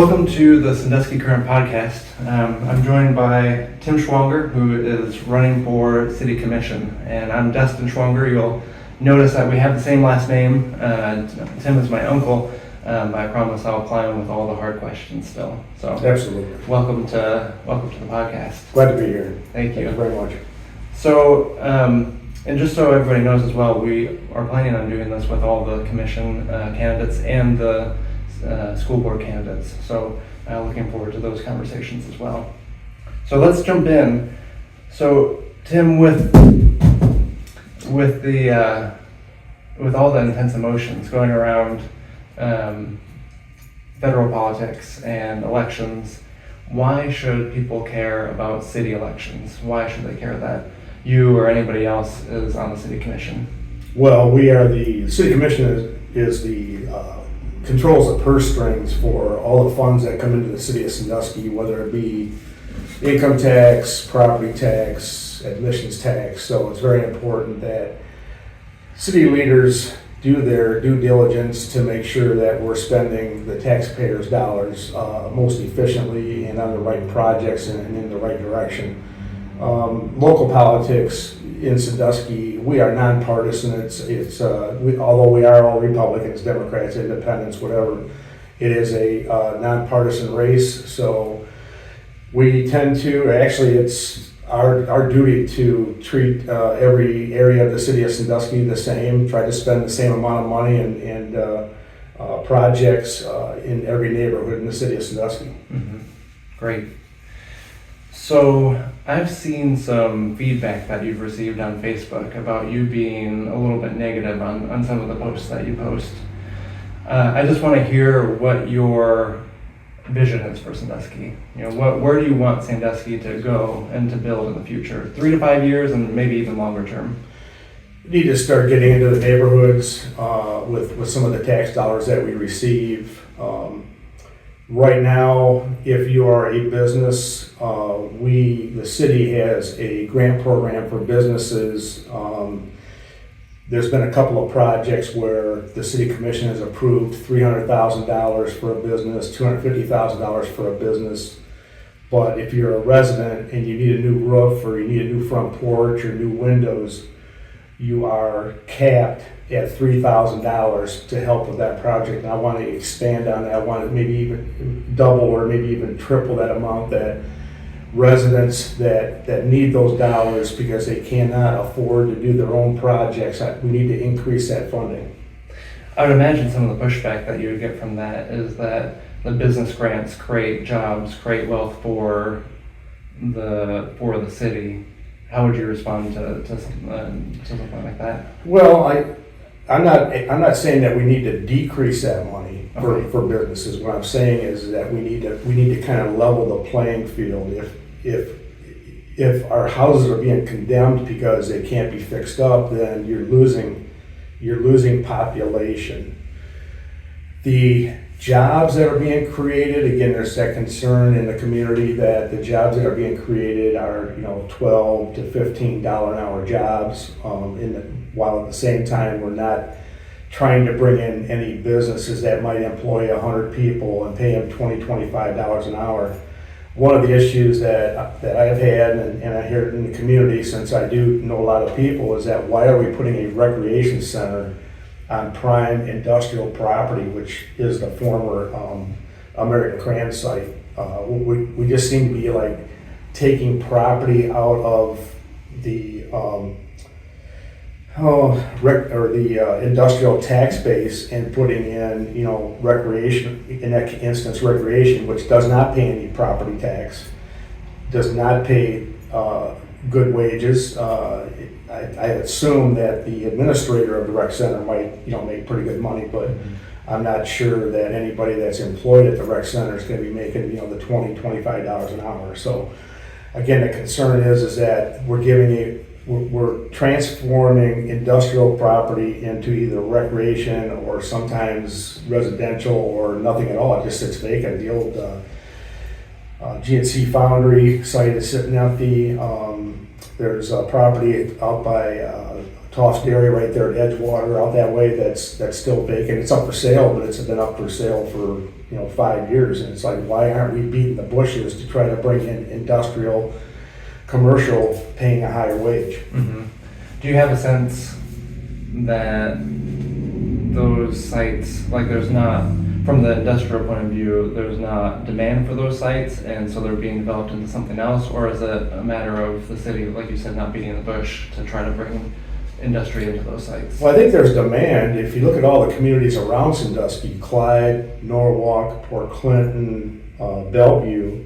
Welcome to the Sandusky Current Podcast. I'm joined by Tim Schwanger, who is running for City Commission, and I'm Dustin Schwanger. You'll notice that we have the same last name. Tim is my uncle. I promise I'll climb with all the hard questions still. So absolutely. Welcome to the podcast. Glad to be here. Thank you. Thank you very much. So, and just so everybody knows as well, we are planning on doing this with all the commission candidates and the school board candidates. So looking forward to those conversations as well. So let's jump in. So Tim, with all the intense emotions going around federal politics and elections, why should people care about city elections? Why should they care that you or anybody else is on the city commission? Well, the city commission is the controls the purse strings for all the funds that come into the city of Sandusky, whether it be income tax, property tax, admissions tax. So it's very important that city leaders do their due diligence to make sure that we're spending the taxpayers' dollars most efficiently and on the right projects and in the right direction. Local politics in Sandusky, we are nonpartisan. Although we are all Republicans, Democrats, Independents, whatever, it is a nonpartisan race. So we tend to, actually it's our duty to treat every area of the city of Sandusky the same, try to spend the same amount of money and projects in every neighborhood in the city of Sandusky. Mm-hmm. Great. So I've seen some feedback that you've received on Facebook about you being a little bit negative on some of the posts that you post. I just want to hear what your vision is for Sandusky. Where do you want Sandusky to go and to build in the future? 3 to 5 years and maybe even longer term? We need to start getting into the neighborhoods with some of the tax dollars that we receive. Right now, if you are a business, the city has a grant program for businesses. There's been a couple of projects where the city commission has approved $300,000 for a business, $250,000 for a business. But if you're a resident and you need a new roof or you need a new front porch or new windows, you are capped at $3,000 to help with that project. And I want to expand on that. I want to maybe even double or maybe even triple that amount, that residents that need those dollars because they cannot afford to do their own projects, we need to increase that funding. I would imagine some of the pushback that you would get from that is that the business grants create jobs, create wealth for the city. How would you respond to something like that? Well, I'm not saying that we need to decrease that money for businesses. What I'm saying is that we need to kind of level the playing field. If our houses are being condemned because they can't be fixed up, then you're losing population. The jobs that are being created, again, there's that concern in the community that the jobs that are being created are $12 to $15 an hour jobs, while at the same time we're not trying to bring in any businesses that might employ 100 people and pay them $20, $25 an hour. One of the issues that I've had and I hear it in the community, since I do know a lot of people, is that why are we putting a recreation center on prime industrial property, which is the former American Crane site? We just seem to be like taking property out of the industrial tax base and putting in recreation, in that instance recreation, which does not pay any property tax, does not pay good wages. I assume that the administrator of the rec center might make pretty good money, but I'm not sure that anybody that's employed at the rec center is going to be making the $20, $25 an hour. So again, the concern is that we're transforming industrial property into either recreation or sometimes residential or nothing at all. It just sits vacant. The old GNC Foundry site is sitting empty. There's a property out by Toss Dairy right there at Edgewater out that way, that's still vacant. It's up for sale, but it's been up for sale for, 5 years. And it's like, why aren't we beating the bushes to try to bring in industrial, commercial, paying a higher wage? Mm-hmm. Do you have a sense that those sites, like there's not, from the industrial point of view, there's not demand for those sites and so they're being developed into something else? Or is it a matter of the city, like you said, not beating the bush to try to bring industry into those sites? Well, I think there's demand. If you look at all the communities around Sandusky, Clyde, Norwalk, Port Clinton, Bellevue,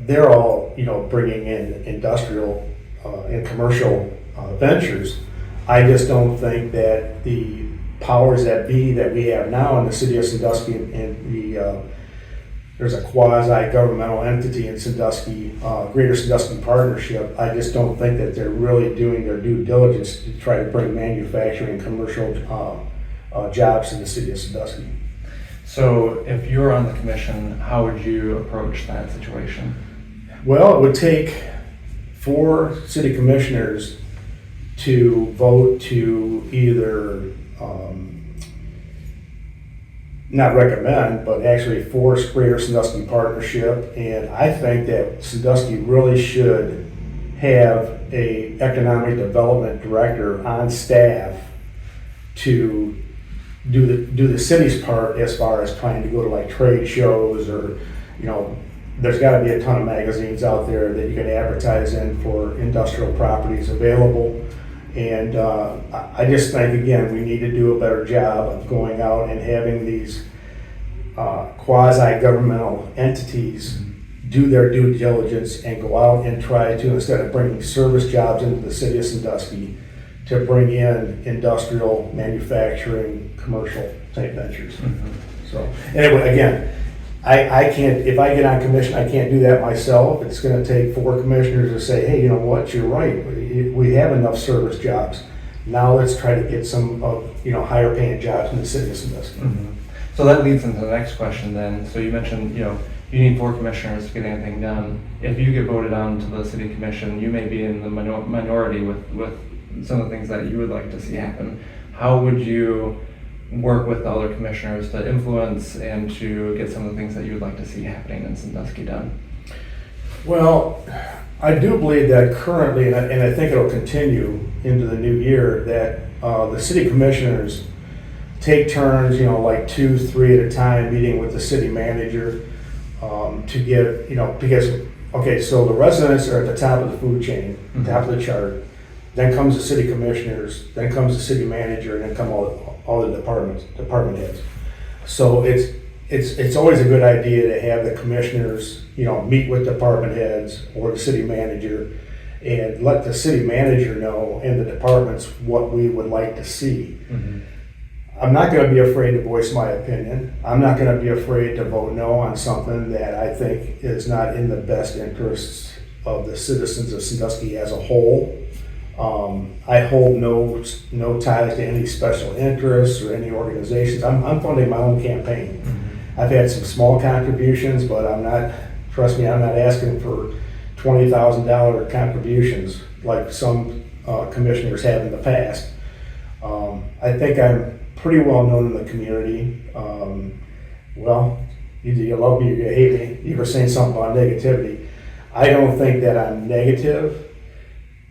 they're all, bringing in industrial and commercial ventures. I just don't think that the powers that be that we have now in the city of Sandusky and there's a quasi-governmental entity in Sandusky, Greater Sandusky Partnership. I just don't think that they're really doing their due diligence to try to bring manufacturing and commercial jobs to the city of Sandusky. So if you're on the commission, how would you approach that situation? Well, it would take 4 city commissioners to vote to either not recommend, but actually force Greater Sandusky Partnership. And I think that Sandusky really should have a economic development director on staff to do the city's part as far as trying to go to like trade shows or, there's got to be a ton of magazines out there that you can advertise in for industrial properties available. And I just think, again, we need to do a better job of going out and having these quasi-governmental entities do their due diligence and go out and try to, instead of bringing service jobs into the city of Sandusky, to bring in industrial, manufacturing, commercial type ventures. Mm-hmm. So anyway, again, I can't, if I get on commission, I can't do that myself. It's going to take 4 commissioners to say, hey, you know what, you're right. We have enough service jobs. Now let's try to get some of, higher paying jobs in the city of Sandusky. Mm-hmm. So that leads into the next question then. So you mentioned, you need 4 commissioners to get anything done. If you get voted on to the city commission, you may be in the minority with some of the things that you would like to see happen. How would you work with the other commissioners to influence and to get some of the things that you would like to see happening in Sandusky done? Well, I do believe that currently, and I think it'll continue into the new year, that the city commissioners take turns, like 2, 3 at a time, meeting with the city manager to get, because, okay, so the residents are at the top of the food chain, Mm-hmm. top of the chart. Then comes the city commissioners, then comes the city manager, and then come all the department heads. So it's always a good idea to have the commissioners, meet with department heads or the city manager and let the city manager know and the departments what we would like to see. Mm-hmm. I'm not going to be afraid to voice my opinion. I'm not going to be afraid to vote no on something that I think is not in the best interests of the citizens of Sandusky as a whole. I hold no ties to any special interests or any organizations. I'm funding my own campaign. Mm-hmm. I've had some small contributions, but trust me, I'm not asking for $20,000 contributions like some commissioners have in the past. I think I'm pretty well known in the community. Well, either you love me or you hate me. You were saying something about negativity. I don't think that I'm negative.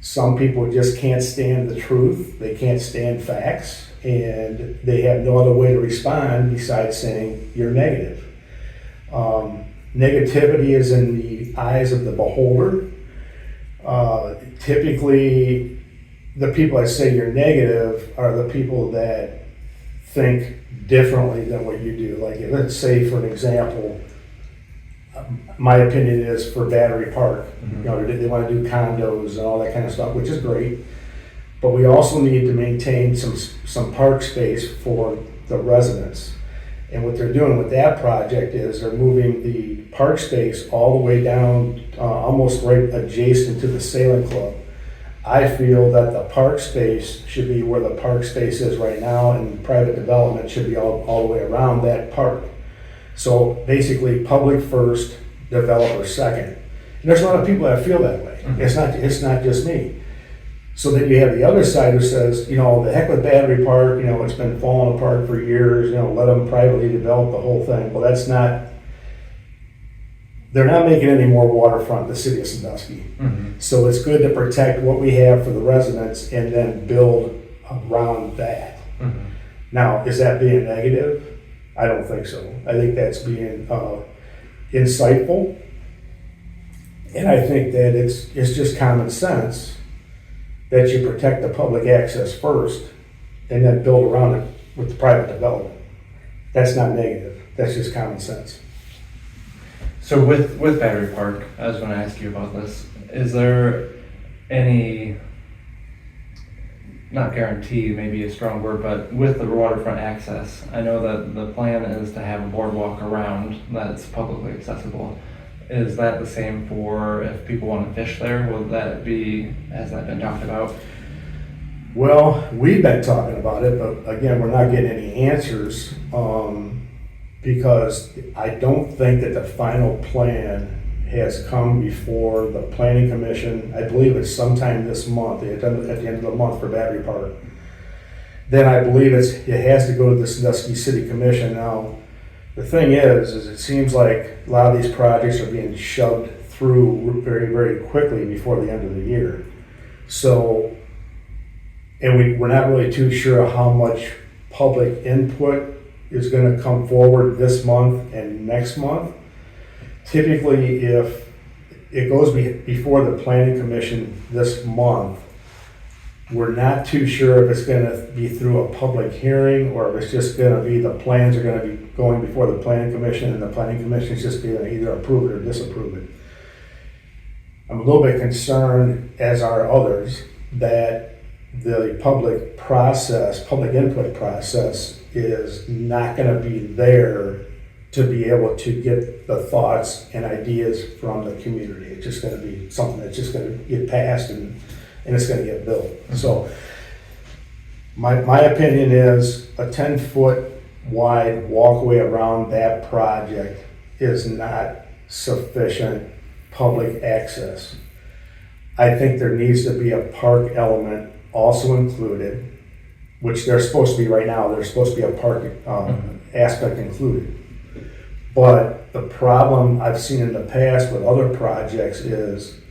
Some people just can't stand the truth. They can't stand facts, and they have no other way to respond besides saying you're negative. Negativity is in the eyes of the beholder. Typically, the people that say you're negative are the people that think differently than what you do. Like, let's say, for an example, my opinion is for Battery Park. Mm-hmm. They want to do condos and all that kind of stuff, which is great. But we also need to maintain some park space for the residents. And what they're doing with that project is they're moving the park space all the way down, almost right adjacent to the sailing club. I feel that the park space should be where the park space is right now, and private development should be all the way around that park. So basically, public first, developer second. And there's a lot of people that feel that way. Mm-hmm. It's not just me. So then you have the other side who says, the heck with Battery Park, it's been falling apart for years, let them privately develop the whole thing. Well, they're not making any more waterfront, the city of Sandusky. Mm-hmm. So it's good to protect what we have for the residents and then build around that. Mm-hmm. Now, is that being negative? I don't think so. I think that's being insightful. And I think that it's just common sense that you protect the public access first and then build around it with the private development. That's not negative. That's just common sense. So with Battery Park, I was going to ask you about this. Is there any, not guarantee, maybe a strong word, but with the waterfront access, I know that the plan is to have a boardwalk around that's publicly accessible. Is that the same for if people want to fish there? Has that been talked about? Well, we've been talking about it, but again, we're not getting any answers because I don't think that the final plan has come before the planning commission. I believe it's sometime this month, at the end of the month for Battery Park. Then I believe it has to go to the Sandusky City Commission. Now, the thing is it seems like a lot of these projects are being shoved through very, very quickly before the end of the year. So, and we're not really too sure how much public input is going to come forward this month and next month. Typically, if it goes before the planning commission this month, we're not too sure if it's going to be through a public hearing or if it's just going to be the plans are going to be going before the planning commission and the planning commission is just going to either approve it or disapprove it. I'm a little bit concerned, as are others, that the public input process is not going to be there to be able to get the thoughts and ideas from the community. It's just going to be something that's just going to get passed and it's going to get built. Mm-hmm. So my opinion is a 10-foot wide walkway around that project is not sufficient public access. I think there needs to be a park element also included, which they're supposed to be right now. There's supposed to be a park aspect included. But the problem I've seen in the past with other projects is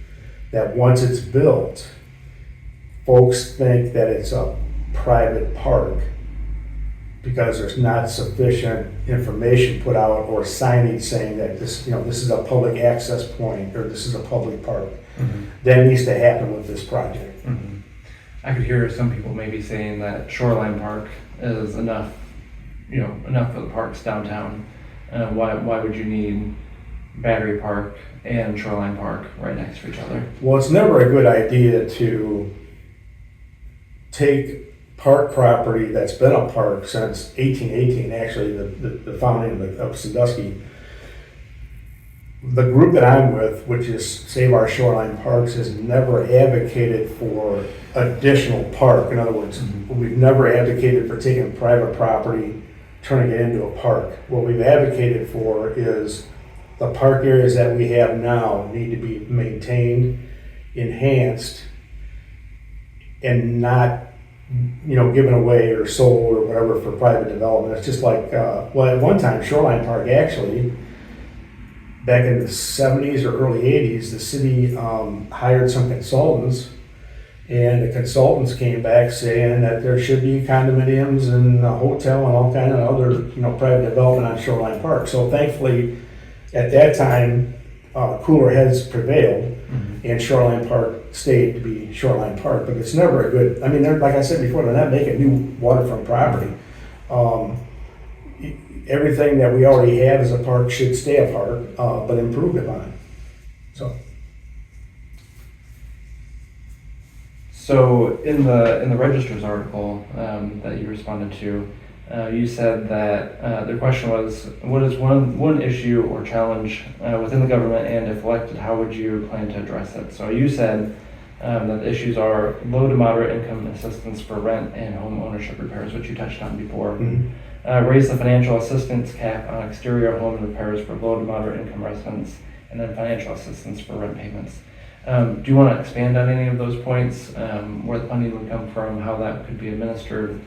that once it's built, folks think that it's a private park because there's not sufficient information put out or signage saying that this is a public access point or this is a public park. Mm-hmm. That needs to happen with this project. Mm-hmm. I could hear some people maybe saying that Shoreline Park is enough for the parks downtown. Why would you need Battery Park and Shoreline Park right next to each other? Well, it's never a good idea to take park property that's been a park since 1818, actually, the founding of Sandusky. The group that I'm with, which is Save Our Shoreline Parks, has never advocated for additional park. In other words, mm-hmm. We've never advocated for taking private property, turning it into a park. What we've advocated for is the park areas that we have now need to be maintained, enhanced, and not, given away or sold or whatever for private development. It's just like, at one time, Shoreline Park actually, back in the 70s or early 80s, the city hired some consultants, and the consultants came back saying that there should be condominiums and a hotel and all kind of other, private development on Shoreline Park. So thankfully, at that time, cooler heads prevailed, mm-hmm. and Shoreline Park stayed to be Shoreline Park. But it's never a good. I mean, like I said before, they're not making new waterfront property. Everything that we already have as a park should stay a park, but improve upon it. So in the Register's article that you responded to, you said that the question was, what is one issue or challenge within the government, and if elected, how would you plan to address it? So you said that the issues are low to moderate income assistance for rent and home ownership repairs, which you touched on before. Mm-hmm. Raise the financial assistance cap on exterior home repairs for low to moderate income residents, and then financial assistance for rent payments. Do you want to expand on any of those points, where the funding would come from, how that could be administered,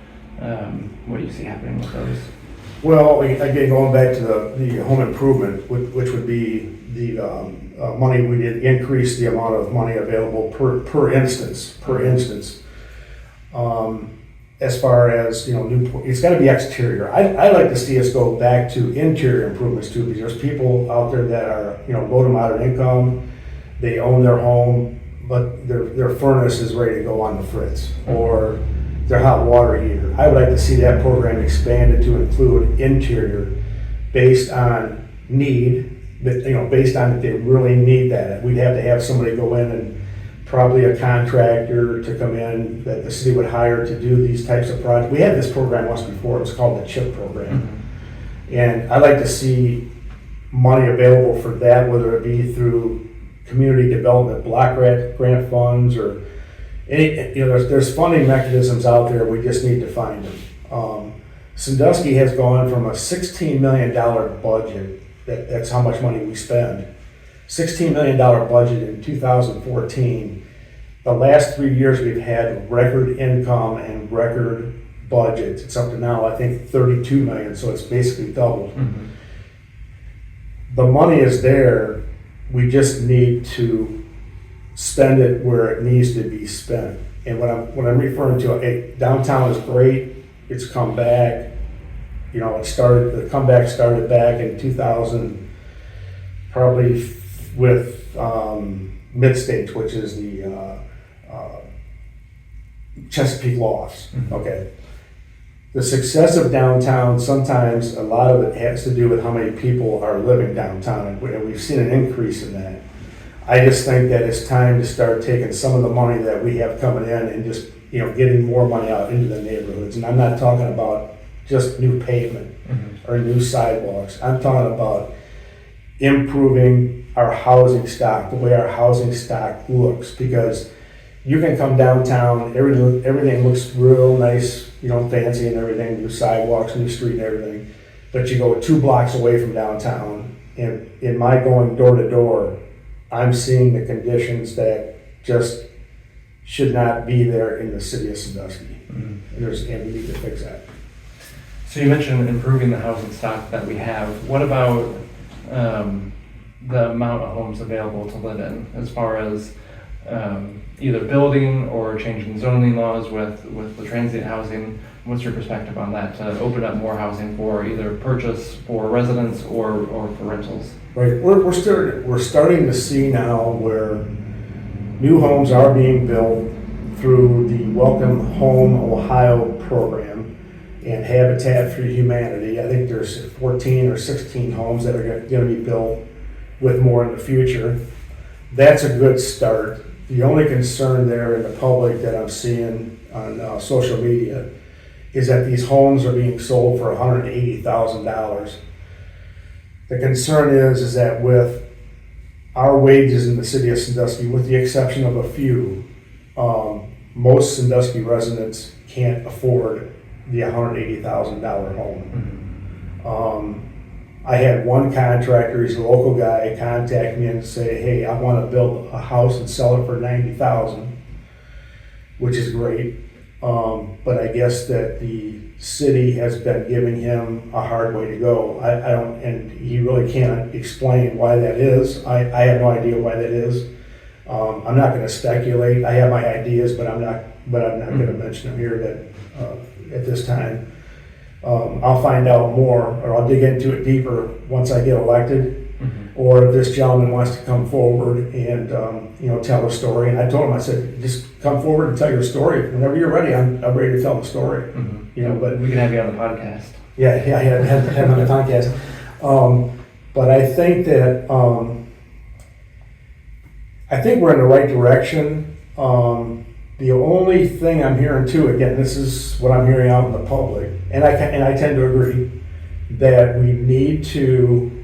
what you see happening with those? Well, again, going back to the home improvement, which would be the money, we did increase the amount of money available per instance. As far as, it's got to be exterior. I like to see us go back to interior improvements too, because there's people out there that are, low to moderate income, they own their home, but their furnace is ready to go on the fritz, or their hot water heater. I would like to see that program expanded to include interior based on need, based on if they really need that. We'd have to have somebody go in, and probably a contractor to come in that the city would hire to do these types of projects. We had this program once before. It was called the CHIP program. And I'd like to see money available for that, whether it be through community development block grant funds, or any, there's funding mechanisms out there. We just need to find them. Sandusky has gone from a $16 million budget, that's how much money we spend, $16 million budget in 2014. The last 3 years we've had record income and record budgets. It's up to now, I think, 32 million, so it's basically doubled. Mm-hmm. The money is there, we just need to spend it where it needs to be spent. And when I'm referring to, downtown is great, it's come back. The comeback started back in 2000, probably with Mid-States, which is the Chesapeake Lofts. Mm-hmm. Okay. The success of downtown, sometimes a lot of it has to do with how many people are living downtown, and we've seen an increase in that. I just think that it's time to start taking some of the money that we have coming in and just, getting more money out into the neighborhoods. And I'm not talking about just new pavement or new sidewalks. I'm talking about improving our housing stock, the way our housing stock looks, because you can come downtown, everything looks real nice, fancy and everything, new sidewalks, new street and everything, but you go 2 blocks away from downtown, and in my going door to door, I'm seeing the conditions that just should not be there in the city of Sandusky. And we need to fix that. So you mentioned improving the housing stock that we have. What about the amount of homes available to live in, as far as either building or changing zoning laws with the transient housing? What's your perspective on that, to open up more housing for either purchase for residents or for rentals? Right, we're starting to see now where new homes are being built through the Welcome Home Ohio program and Habitat for Humanity. I think there's 14 or 16 homes that are going to be built, with more in the future. That's a good start. The only concern there in the public that I'm seeing on social media is that these homes are being sold for $180,000. The concern is that with our wages in the city of Sandusky, with the exception of a few, most Sandusky residents can't afford the $180,000 home. I had one contractor, he's a local guy, contact me and say, hey, I want to build a house and sell it for $90,000, which is great. But I guess that the city has been giving him a hard way to go. I don't, and he really can't explain why that is. I have no idea why that is. I'm not going to speculate. I have my ideas, but I'm not going to mention them here at this time. I'll find out more, or I'll dig into it deeper once I get elected, or if this gentleman wants to come forward and tell a story. And I told him, I said, just come forward and tell your story. Whenever you're ready, I'm ready to tell the story. But we can have you on the podcast. Yeah, I have him on the podcast. But I think that we're in the right direction. The only thing I'm hearing too, again, this is what I'm hearing out in the public, and I tend to agree, that we need to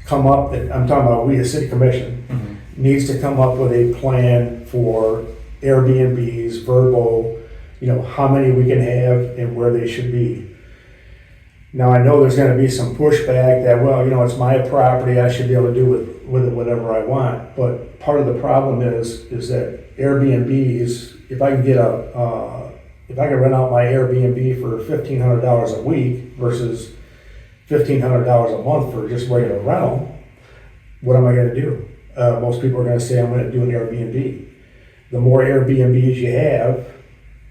come up, I'm talking about we, the city commission, needs to come up with a plan for Airbnbs, verbal, how many we can have and where they should be. Now, I know there's gonna be some pushback that, well, it's my property, I should be able to do with it whatever I want. But part of the problem is that Airbnbs, if I can rent out my Airbnb for $1,500 a week versus $1,500 a month for just regular rental, what am I gonna do? Most people are gonna say, I'm gonna do an Airbnb. The more Airbnbs you have,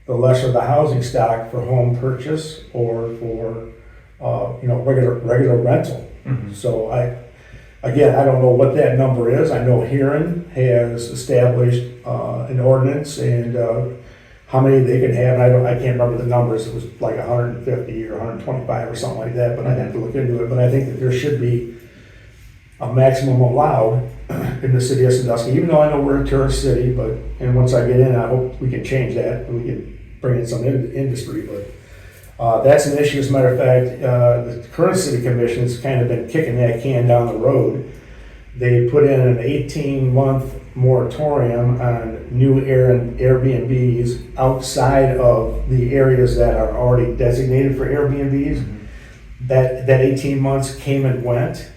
the lesser the housing stock for home purchase or for regular rental. Mhm. So I don't know what that number is. I know Huron has established an ordinance and how many they can have. And I can't remember the numbers. It was like 150 or 125 or something like that. But I'd have to look into it. But I think that there should be a maximum allowed in the city of Sandusky. Even though I know we're a tourist city, and once I get in, I hope we can change that. We can bring in some industry, but that's an issue. As a matter of fact, the current city commission has kind of been kicking that can down the road. They put in an 18-month moratorium on new Airbnbs outside of the areas that are already designated for Airbnbs. Mm-hmm. That 18 months came and went.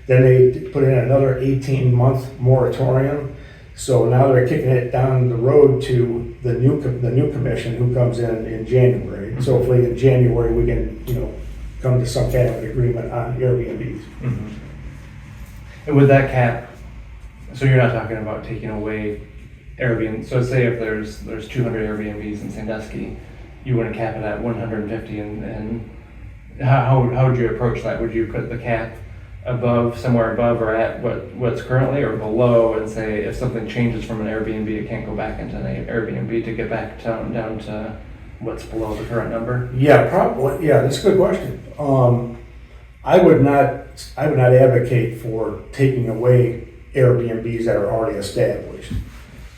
Then they put in another 18-month moratorium. So now they're kicking it down the road to the new commission who comes in January. Mm-hmm. So hopefully in January we can, come to some kind of an agreement on Airbnbs. Mm-hmm. And with that cap, so you're not talking about taking away Airbnb. So say if there's 200 Airbnbs in Sandusky, you wouldn't cap it at 150. And how would you approach that? Would you put the cap somewhere above or at what's currently or below, and say if something changes from an Airbnb, it can't go back into an Airbnb to get back down to what's below the current number? Yeah, probably. Yeah, that's a good question. I would not advocate for taking away Airbnbs that are already established.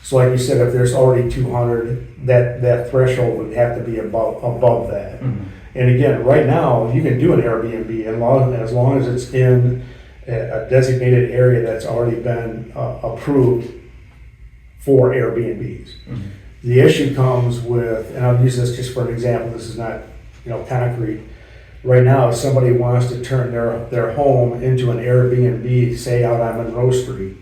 So like you said, if there's already 200, that threshold would have to be above that. Mm-hmm. And again, right now, you can do an Airbnb as long as it's in a designated area that's already been approved for Airbnbs. Mm-hmm. The issue comes with, and I'll use this just for an example, this is not, concrete. Right now, if somebody wants to turn their home into an Airbnb, say out on Monroe Street,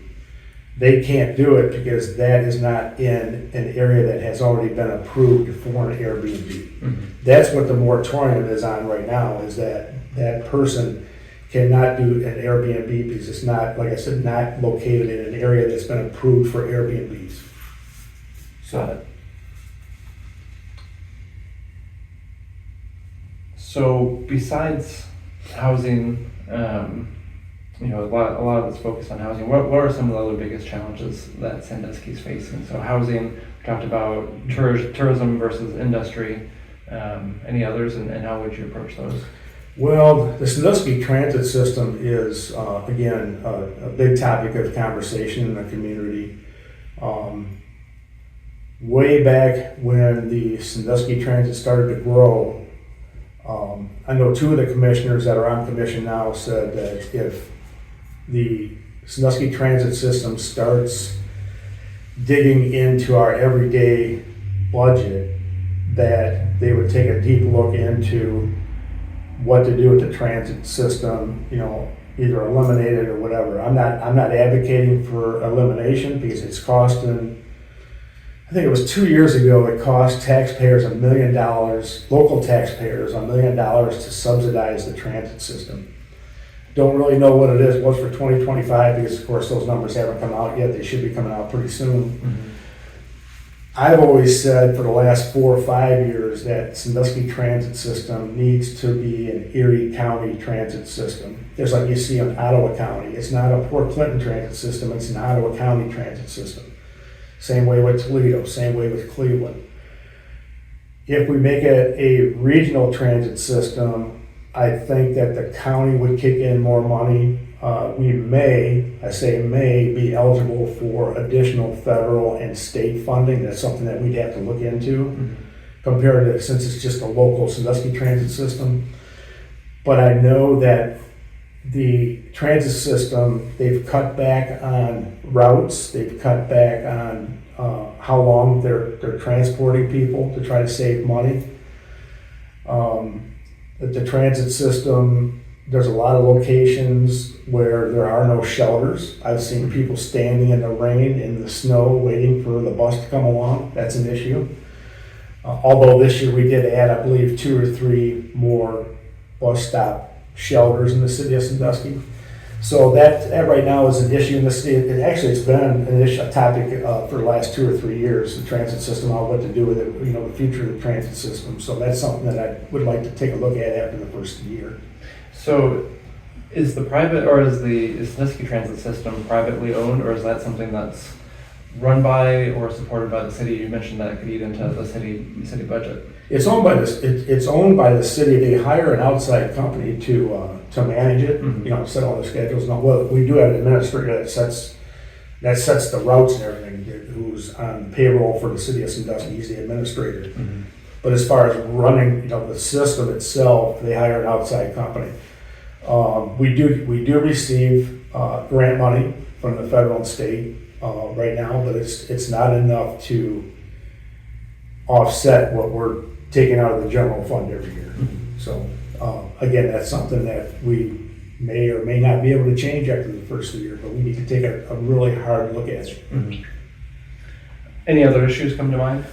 they can't do it because that is not in an area that has already been approved for an Airbnb. Mm-hmm. That's what the moratorium is on right now, is that person cannot do an Airbnb because it's not, like I said, not located in an area that's been approved for Airbnbs. So, so besides housing, a lot of it's focused on housing. What are some of the other biggest challenges that Sandusky's facing? So housing, we talked about tourism versus industry. Any others, and how would you approach those? Well, the Sandusky Transit System is, again, a big topic of conversation in the community. Way back when the Sandusky Transit started to grow, I know two of the commissioners that are on commission now said that if the Sandusky Transit System starts digging into our everyday budget, that they would take a deep look into what to do with the transit system, either eliminate it or whatever. I'm not advocating for elimination because it's costing, I think it was 2 years ago, it cost taxpayers $1 million, local taxpayers $1 million to subsidize the transit system. Don't really know what it is, what's for 2025, because of course those numbers haven't come out yet. They should be coming out pretty soon. Mm-hmm. I've always said for the last 4 or 5 years that Sandusky Transit System needs to be an Erie County transit system. Just like you see in Ottawa County. It's not a Port Clinton transit system, it's an Ottawa County transit system. Same way with Toledo, same way with Cleveland. If we make it a regional transit system, I think that the county would kick in more money. We may be eligible for additional federal and state funding. That's something that we'd have to look into, Mm-hmm. compared to, since it's just a local Sandusky transit system. But I know that the transit system, they've cut back on routes, they've cut back on how long they're transporting people to try to save money. At the transit system, there's a lot of locations where there are no shelters. I've seen people standing in the rain, in the snow, waiting for the bus to come along. That's an issue. Although this year we did add, I believe, 2 or 3 more bus stop shelters in the city of Sandusky. So that right now is an issue in the city. It's been an issue, a topic for the last 2 or 3 years, the transit system, what to do with it, the future of the transit system. So that's something that I would like to take a look at after the first year. So is the Sandusky Transit System privately owned, or is that something that's run by or supported by the city? You mentioned that it could eat into the city budget. It's owned by it's owned by the city. They hire an outside company to manage it, set all the schedules. Now, well, we do have an administrator that sets the routes and everything, who's on payroll for the city of Sandusky. He's the administrator. Mm-hmm. But as far as running, the system itself, they hire an outside company. We do receive grant money from the federal and state right now, but it's not enough to offset what we're taking out of the general fund every year. Mm-hmm. So again, that's something that we may or may not be able to change after the first year, but we need to take a really hard look at it. Mm-hmm. Any other issues come to mind?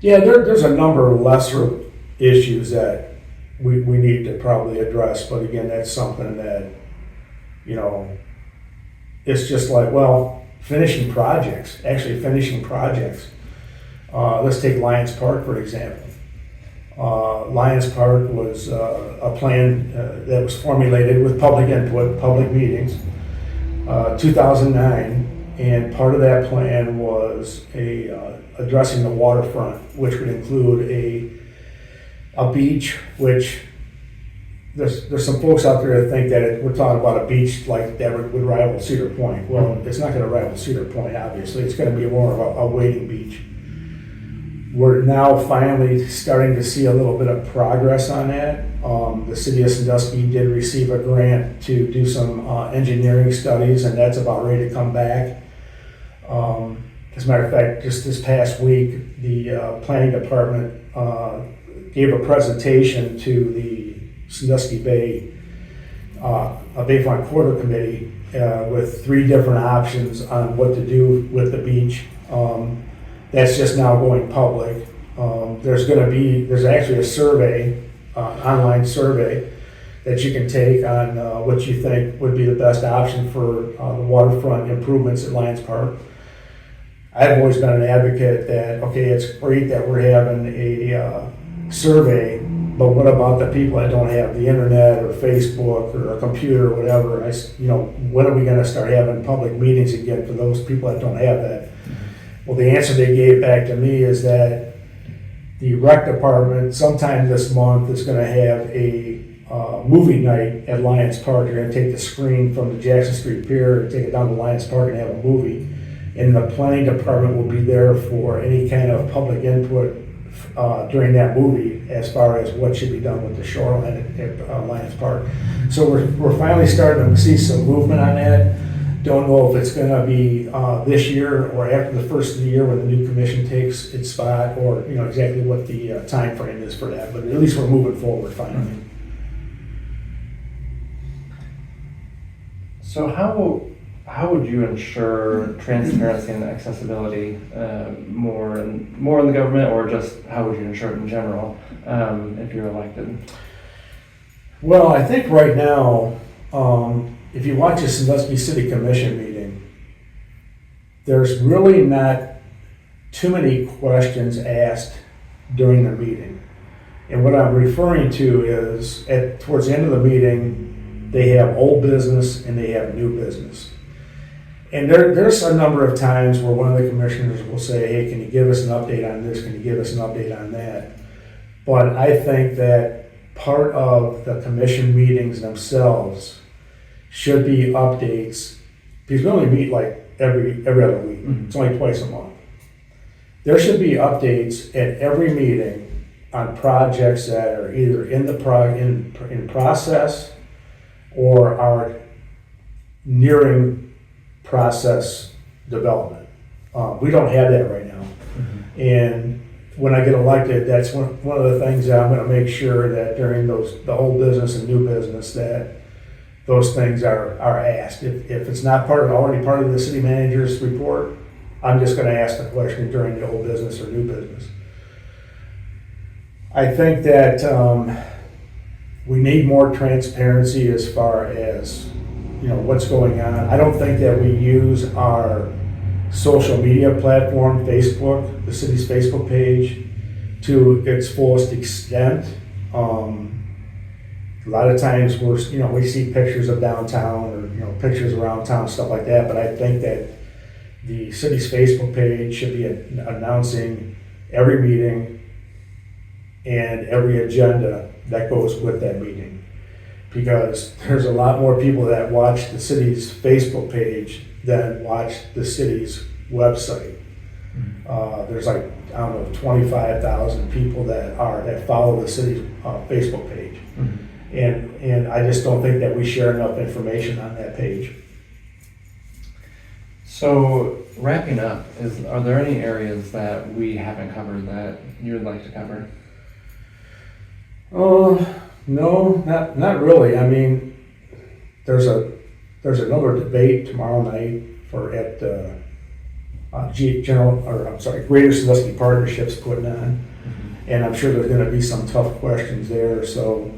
Yeah, there's a number of lesser issues that we need to probably address, but again, that's something that, it's just like, finishing projects. Let's take Lions Park, for example. Lions Park was a plan that was formulated with public input, public meetings, 2009, and part of that plan was addressing the waterfront, which would include a beach, which there's some folks out there that think that we're talking about a beach like that would rival Cedar Point. Well, it's not going to rival Cedar Point, obviously. It's going to be more of a wading beach. We're now finally starting to see a little bit of progress on that. The city of Sandusky did receive a grant to do some engineering studies, and that's about ready to come back. As a matter of fact, just this past week, the planning department gave a presentation to the Sandusky Bay Bayfront Corridor Committee with 3 different options on what to do with the beach. That's just now going public. There's actually a survey, online survey, that you can take on what you think would be the best option for the waterfront improvements at Lions Park. I've always been an advocate that, okay, it's great that we're having a survey, but what about the people that don't have the internet or Facebook or a computer or whatever? When are we going to start having public meetings again for those people that don't have that? Well, the answer they gave back to me is that the rec department sometime this month is going to have a movie night at Lions Park. They're going to take the screen from the Jackson Street Pier and take it down to Lions Park and have a movie. And the planning department will be there for any kind of public input during that movie as far as what should be done with the shoreline at Lions Park. So we're finally starting to see some movement on that. Don't know if it's going to be this year or after the first of the year when the new commission takes its spot, or exactly what the time frame is for that. But at least we're moving forward finally. So how would you ensure transparency and accessibility more in the government, or just how would you ensure it in general if you're elected? Well, I think right now, if you watch a Sandusky City Commission meeting, there's really not too many questions asked during the meeting. And what I'm referring to is towards the end of the meeting, they have old business and they have new business. And there's a number of times where one of the commissioners will say, hey, can you give us an update on this? Can you give us an update on that? But I think that part of the commission meetings themselves should be updates, because we only meet like every other week. Mm-hmm. It's only twice a month. There should be updates at every meeting on projects that are either in process or are nearing process development. We don't have that right now. Mm-hmm. And when I get elected, that's one of the things that I'm gonna make sure that during the old business and new business, that those things are asked. If it's not already part of the city manager's report, I'm just gonna ask the question during the old business or new business. I think that we need more transparency as far as, what's going on. I don't think that we use our social media platform, Facebook, the city's Facebook page, to its fullest extent. A lot of times we see pictures of downtown or, pictures around town, stuff like that, but I think that the city's Facebook page should be announcing every meeting and every agenda that goes with that meeting. Because there's a lot more people that watch the city's Facebook page than watch the city's website. There's 25,000 people that follow the city's Facebook page. Mm-hmm. And I just don't think that we share enough information on that page. So wrapping up, are there any areas that we haven't covered that you would like to cover? No, not really. I mean, there's another debate tomorrow night at Greater Sandusky Partnerships putting on, mm-hmm. and I'm sure there's going to be some tough questions there. So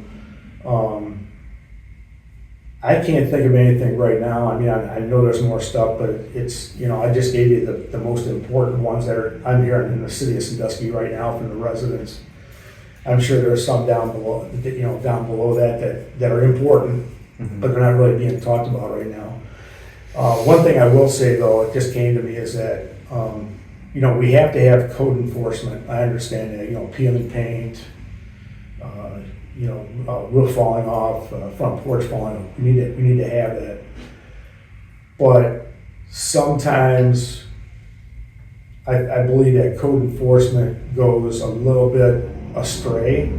I can't think of anything right now. I mean, I know there's more stuff, but it's I just gave you the most important ones that I'm hearing in the city of Sandusky right now from the residents. I'm sure there's some down below that are important, mm-hmm. but they're not really being talked about right now. One thing I will say though, it just came to me, is that we have to have code enforcement. I understand that, peeling paint, roof falling off, front porch falling off. We need to have that. But sometimes I believe that code enforcement goes a little bit astray.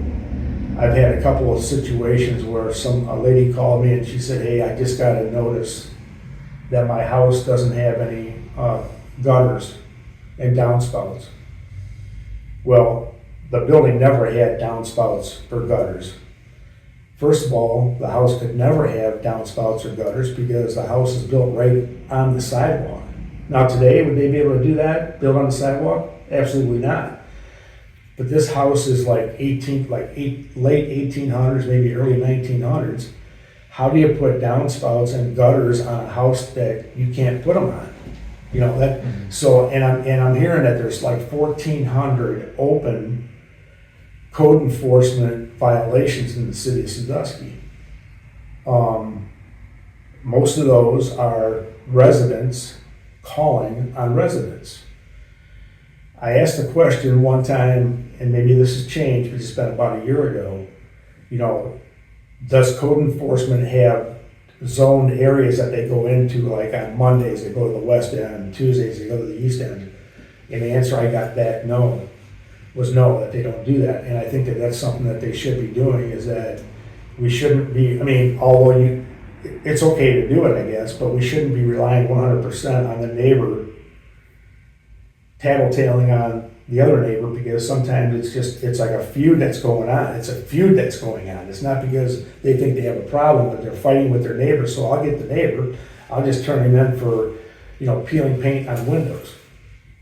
I've had a couple of situations where a lady called me and she said, "Hey, I just got a notice that my house doesn't have any gutters and downspouts." Well, the building never had downspouts or gutters. First of all, the house could never have downspouts or gutters because the house is built right on the sidewalk. Now today, would they be able to do that, build on the sidewalk? Absolutely not. But this house is late 1800s, maybe early 1900s. How do you put downspouts and gutters on a house that you can't put them on? Mm-hmm. So, and I'm hearing that there's 1,400 open code enforcement violations in the city of Sandusky. Most of those are residents calling on residents. I asked the question one time, and maybe this has changed, but it's been about a year ago. Does code enforcement have zoned areas that they go into, like on Mondays they go to the west end, Tuesdays they go to the east end? And the answer I got back was no, that they don't do that. And I think that that's something that they should be doing, is that we shouldn't be, although it's okay to do it, I guess, but we shouldn't be relying 100% on the neighbor tattletaling on the other neighbor, because sometimes it's like a feud that's going on. It's a feud that's going on. It's not because they think they have a problem, but they're fighting with their neighbor. So I'll get the neighbor, I'll just turn him in for, peeling paint on windows.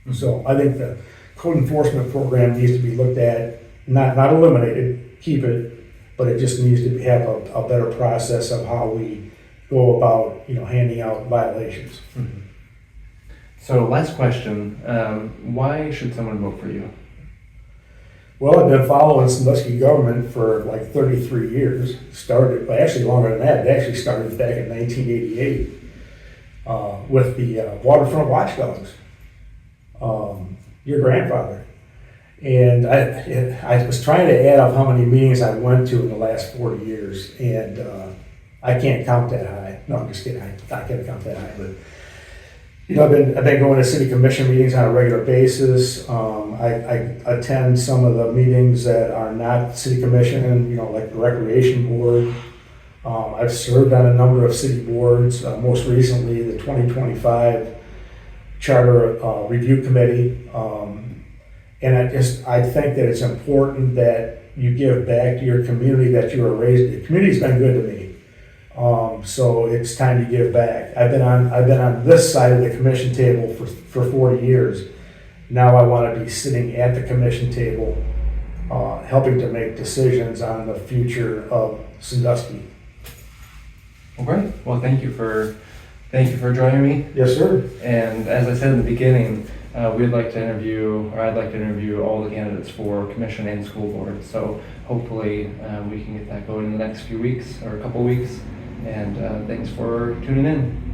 Mm-hmm. So I think the code enforcement program needs to be looked at, not eliminated, keep it, but it just needs to have a better process of how we go about, handing out violations. Mm-hmm. So last question, why should someone vote for you? Well, I've been following Sandusky government for 33 years. Started, but actually longer than that. It actually started back in 1988 with the Waterfront watchdogs. Your grandfather. And I was trying to add up how many meetings I went to in the last 40 years, and I can't count that high. No, I'm just kidding. I can't count that high, but I've been going to city commission meetings on a regular basis. I attend some of the meetings that are not city commission, like the recreation board. I've served on a number of city boards, most recently the 2025 Charter Review Committee. And I think that it's important that you give back to your community that you were raised. The community's been good to me. So it's time to give back. I've been on this side of the commission table for 40 years. Now I want to be sitting at the commission table, helping to make decisions on the future of Sandusky. Well, great. Well, thank you for joining me. Yes, sir. And as I said in the beginning, I'd like to interview all the candidates for commission and school board. So hopefully we can get that going in the next few weeks or a couple weeks. And thanks for tuning in.